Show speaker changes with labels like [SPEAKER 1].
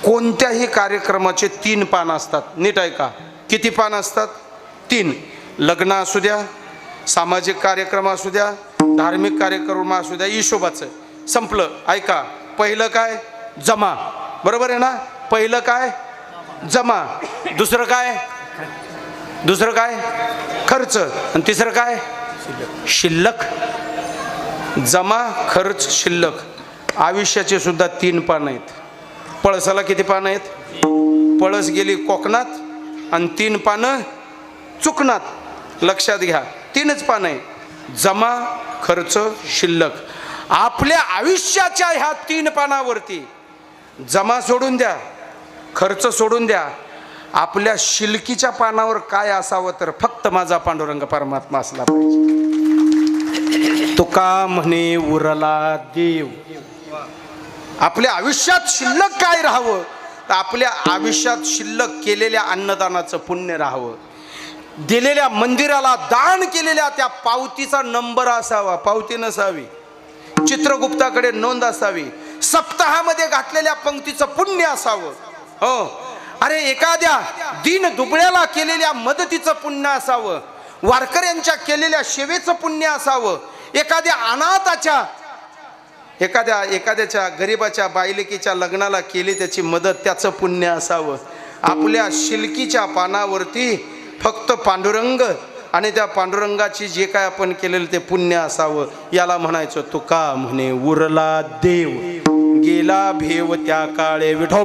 [SPEAKER 1] कोणत्याही कार्यक्रमाचे 3 पान असतात. नीट ऐका, किती पान असतात? 3. लग्न असू द्या, सामाजिक कार्यक्रम असू द्या, धार्मिक कार्यक्रम असू द्या, हिशोबाचं संपलं. ऐका, पहिलं काय? जमा. बरोबर आहे ना? पहिलं काय? जमा. दुसरं काय? खर्च. आणि तिसरं काय? शिल्लक. जमा, खर्च, शिल्लक. आयुष्याचे सुद्धा 3 पान आहेत. पळसाला किती पानं आहेत? पळस गेली कोकणात आणि 3 पानं चुकनात. लक्षात घ्या, 3च पानं आहे. जमा, खर्च, शिल्लक. आपल्या आयुष्याच्या ह्या 3 पानावरती जमा सोडून द्या, खर्च सोडून द्या, आपल्या शिल्लकीच्या पानावर काय असावं तर फक्त माझा पांडुरंग परमात्मा असला पाहिजे. तुका म्हणे उरला देव. आपल्या आयुष्यात शिल्लक काय राहावं तर आपल्या आयुष्यात शिल्लक केलेल्या अन्नदानाचं पुण्य राहावं, दिलेल्या मंदिराला दान केलेल्या त्या पावतीचा नंबर असावा, पावती नसावी, चित्रगुप्ताकडे नोंद असावी, सप्ताहामध्ये घातलेल्या पंक्तीचं पुण्य असावं. हो, अरे एखाद्या दीन दुबळ्याला केलेल्या मदतीचं पुण्य असावं, वारकऱ्यांच्या केलेल्या सेवेचं पुण्य असावं, एखाद्या अनाथाच्या एखाद्याच्या गरीबाच्या बायलेकीच्या लग्नाला केली त्याची मदत, त्याचं पुण्य असावं. आपल्या शिल्लकीच्या पानावरती फक्त पांडुरंग आणि त्या पांडुरंगाची जे काय आपण केलेलं ते पुण्य असावं. याला म्हणायचं तुका म्हणे उरला देव, गेला भेव त्या काळे विठो.